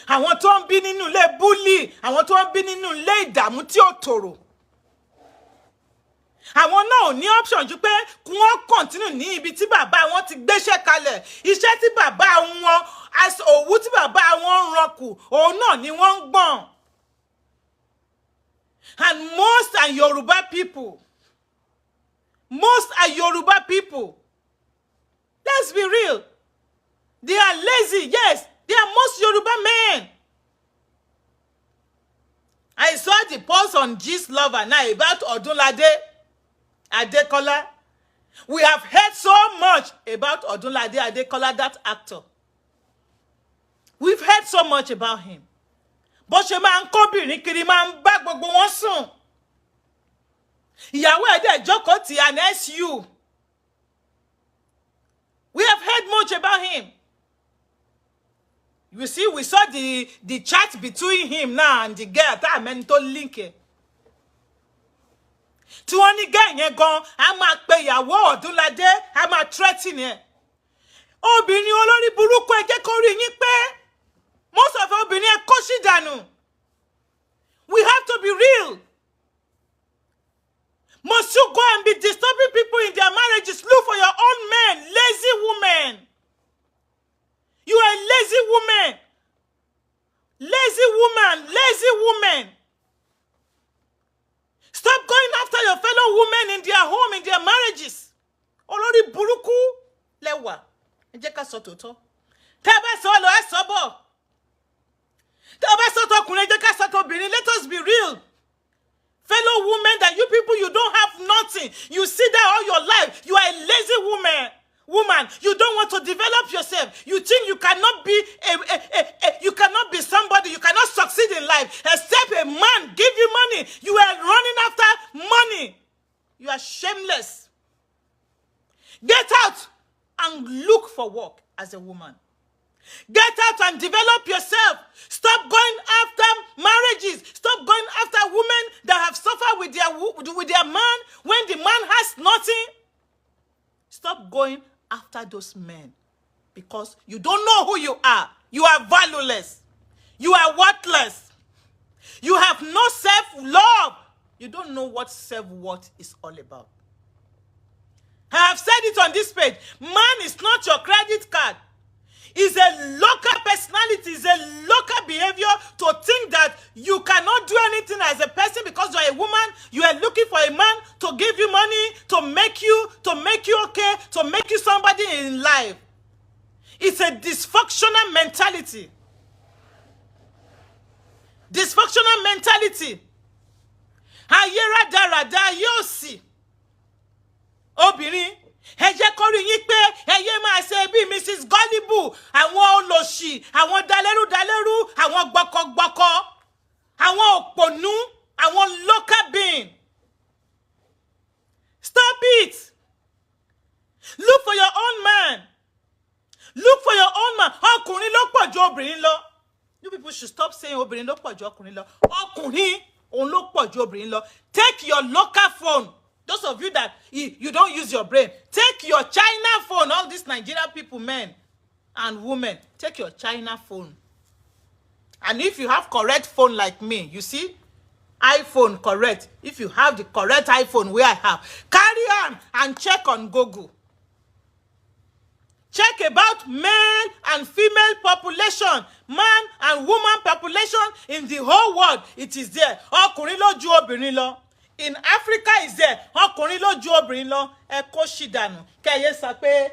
Àwọn tó ń bí nínú ilé bully, àwọn tó ń bí nínú ilé ìdààmú tí ó tòrò. Àwọn náà ò ní option ju pé kí wọ́n continue ní ibi tí bàbá wọn ti gbéṣẹ́ kalẹ̀. Iṣẹ́ tí bàbá wọn, òwú tí bàbá wọn ń rọkù, òun náà ni wọ́n ń gbọ̀n. And most are Yoruba people. Most are Yoruba people. Let's be real. They are lazy. Yes, they are most Yoruba men. I saw the post on Gist Lover now about Odunlade Adekola. We have heard so much about Odunlade Adekola, that actor. We've heard so much about him. But she máa ń kóbìnrin kiri máa ń bá gbogbo wọn sùn. Ìyàwó ẹ̀ dẹ̀ jókòó tì an SU. We have heard much about him. You see, we saw the chat between him now and the girl that I meant to link it. Tí wọ́n ní girl yẹn gan, a máa pe ìyàwó Odunlade, a máa threaten ẹ̀. Obìnrin olórí burúkú ẹ jẹ́ kó rí yín pé. Most of obìnrin ẹ kó sí dànù. We have to be real. Must you go and be disturbing people in their marriages? Look for your own men, lazy woman. You are a lazy woman. Lazy woman, lazy woman. Stop going after your fellow women in their home, in their marriages. Olórí burúkú lẹ́wà. Ẹ jẹ́ ká sọ tòótọ́. Tẹ́ bá sọ lọ ẹ sọ bọ̀. Tẹ́ bá sọ tọkùnrin ẹ jẹ́ ká sọ tobìnrin. Let us be real. Fellow women, that you people, you don't have nothing. You sit there all your life. You are a lazy woman. You don't want to develop yourself. You think you cannot be you cannot be somebody. You cannot succeed in life except a man give you money. You are running after money. You are shameless. Get out and look for work as a woman. Get out and develop yourself. Stop going after marriages. Stop going after women that have suffered with their man when the man has nothing. Stop going after those men because you don't know who you are. You are valueless. You are worthless. You have no self-love. You don't know what self-worth is all about. I have said it on this page. Man is not your credit card. It's a local personality, it's a local behavior to think that you cannot do anything as a person because you are a woman. You are looking for a man to give you money, to make you okay, to make you somebody in life. It's a dysfunctional mentality. Dysfunctional mentality. Ayé rádaràda yóò sì. Obìnrin. Ẹ jẹ́ kó rí yín pé ẹyẹ máa ṣe bí Mrs. Gullible, àwọn olòṣì, àwọn dalẹ́rú, àwọn gbọ́kọ̀gbọ́kọ̀, àwọn òpònú, àwọn local being. Stop it. Look for your own man. Look for your own man. Ọkùnrin ló pọ̀ ju obìnrin lọ. You people should stop saying obìnrin ló pọ̀ ju ọkùnrin lọ. Ọkùnrin òun ló pọ̀ ju obìnrin lọ. Take your local phone. Those of you that you don't use your brain, take your China phone. All these Nigerian people, men and women, take your China phone. And if you have correct phone like me, you see, iPhone correct. If you have the correct iPhone where I have, carry on and check on Google. Check about male and female population, man and woman population in the whole world. It is there. Ọkùnrin ló ju obìnrin lọ. in Africa is there. Ọkùnrin ló ju obìnrin lọ. Ẹ kó ṣì dànù. Kẹ́yẹ sọ pé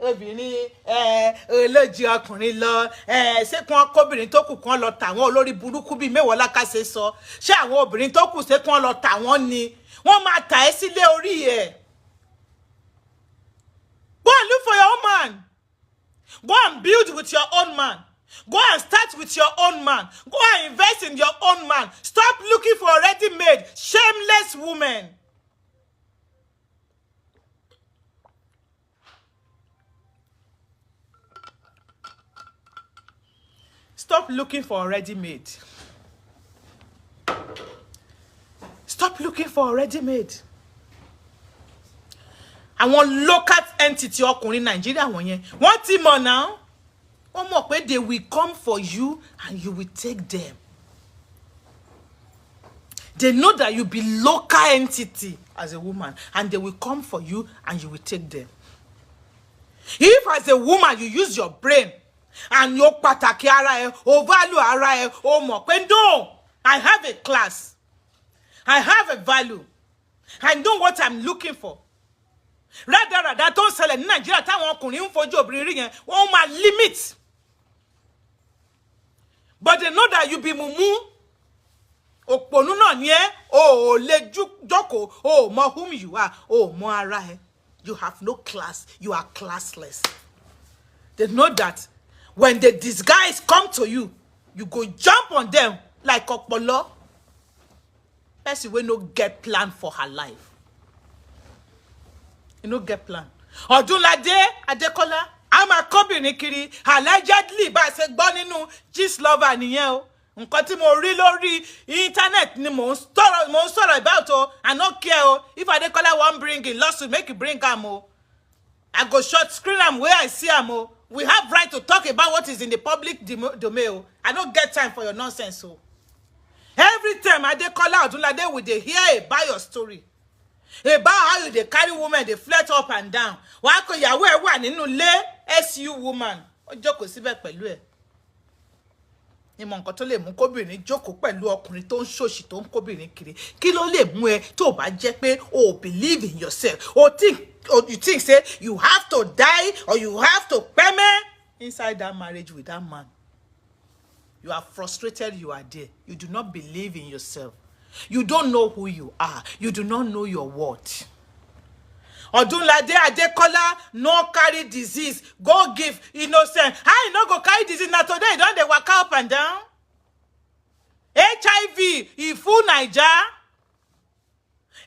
obìnrin ló ju ọkùnrin lọ. Ṣé kí wọ́n kóbìnrin tó kù kán lọ tà wọ́n olórí burúkú bíi Mẹ́wọ̀ Lákàṣe sọ. Ṣé àwọn obìnrin tó kù ṣé kí wọ́n lọ tà wọ́n ni? Wọ́n máa tà ẹ́ sílé orí ẹ̀. Go and look for your own man. Go and build with your own man. Go and start with your own man. Go and invest in your own man. Stop looking for ready-made, shameless women. Stop looking for ready-made. Stop looking for ready-made. Àwọn local entity ọkùnrin Nigeria wọ̀nyẹn wọ́n ti mọ̀ now. Wọ́n mọ̀ pé they will come for you and you will take them. They know that you be local entity as a woman and they will come for you and you will take them. If as a woman you use your brain and your pàtàkì ara ẹ, o value ara ẹ, o mọ̀ pé no, I have a class. I have a value. I know what I'm looking for. Rather tó ń ṣẹlẹ̀ ní Nàìjíríà táwọn ọkùnrin ń fojú obìnrin rí yẹn, wọ́n máa limit. But they know that you be mumu. Òpònú náà ni ẹ́, o lè jókòó, o mọ whom you are, o mọ ara ẹ. You have no class. You are classless. They know that when the disguise come to you, you go jump on them like ọpọlọ. Person wey no get plan for her life. You no get plan. Ọdúnládé Adékọ́lá, I'm a kóbìnrin kiri, allegedly bá ṣe gbọ́ nínú gist lover nìyẹn o. Nǹkan tí mo rí lórí internet ni mo ń sọ̀rọ̀ about o. I no care o. If Adékọ́lá wan bring in lawsuit, make you bring am o. I go short screen am where I see am o. We have right to talk about what is in the public domain o. I don't get time for your nonsense o. Every time Adékọ́lá Ọdúnládé we dey hear about your story. About how you dey carry women, they flirt up and down. Wàá kó ìyàwó ẹ̀ wà nínú ilé SU woman. Ó jókòó síbẹ̀ pẹ̀lú ẹ̀. Ìmọ̀ nǹkan tó lè mú kóbìnrin jókòó pẹ̀lú ọkùnrin tó ń ṣòṣì tó ń kóbìnrin kiri. Kí ló lè mú ẹ tó bá jẹ́ pé o believe in yourself? Or you think say you have to die or you have to peme inside that marriage with that man. You are frustrated, you are there. You do not believe in yourself. You don't know who you are. You do not know your worth. Ọdúnládé Adékọ́lá no carry disease. Go give innocent. How you no go carry disease? Now today, don't they waka up and down? HIV, he full Naija.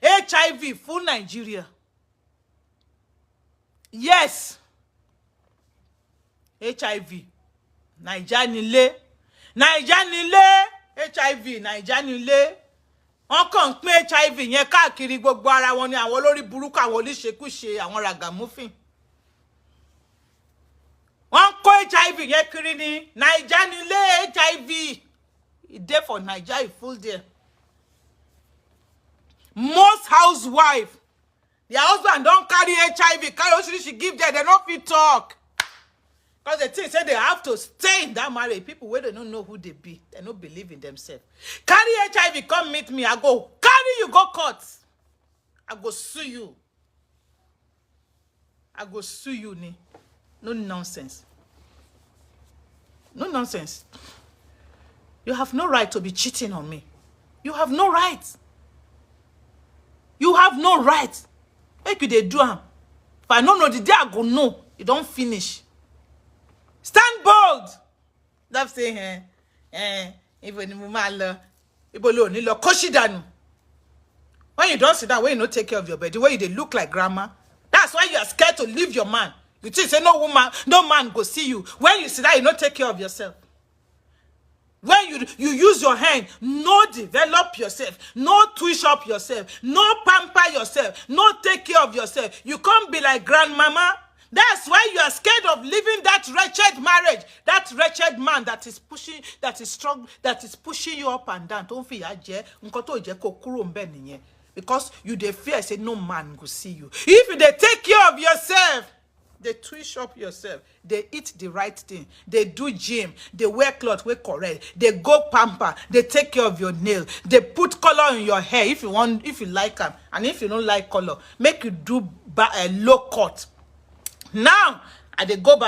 HIV, full Nigeria. Yes. HIV. Naija nile. Naija nile. HIV. Naija nile. Wọ́n kàn pín HIV yẹn káàkiri gbogbo ara wọn ni àwọn olórí burúkú àwọn oníṣekúṣe àwọn ragamuffin. Wọ́n kó HIV yẹn kiri ní Naija nílé HIV. E dey for Naija, e full there. Most housewife, their husband don't carry HIV, carry oṣiríṣi give them, they no fit talk. Because the thing say they have to stay in that marriage. People where they don't know who they be, they don't believe in themselves. Carry HIV, come meet me. I go carry you, go court. I go sue you. I go sue you, ni. No nonsense. No nonsense. You have no right to be cheating on me. You have no right. You have no right. Make you they do am. If I don't know the day I go know, you don't finish. Stand bold. Stop saying, even when you don't sit down, when you don't take care of your bed, the way you look like grandma, that's why you are scared to leave your man. You think say no woman, no man go see you. When you sit down, you don't take care of yourself. When you use your hand, no develop yourself, no twitch up yourself, no pamper yourself, no take care of yourself. You can't be like grandmama. That's why you are scared of leaving that wretched marriage, that wretched man that is pushing, that is strong, that is pushing you up and down. Don't fear, because you dey fear say no man go see you. If you dey take care of yourself, They twist up yourself. They eat the right thing. They do gym. They wear clothes wey correct. They go pamper. They take care of your nail. They put color in your hair if you want, if you like am. And if you don't like color, make you do low cut. Now, I dey go back.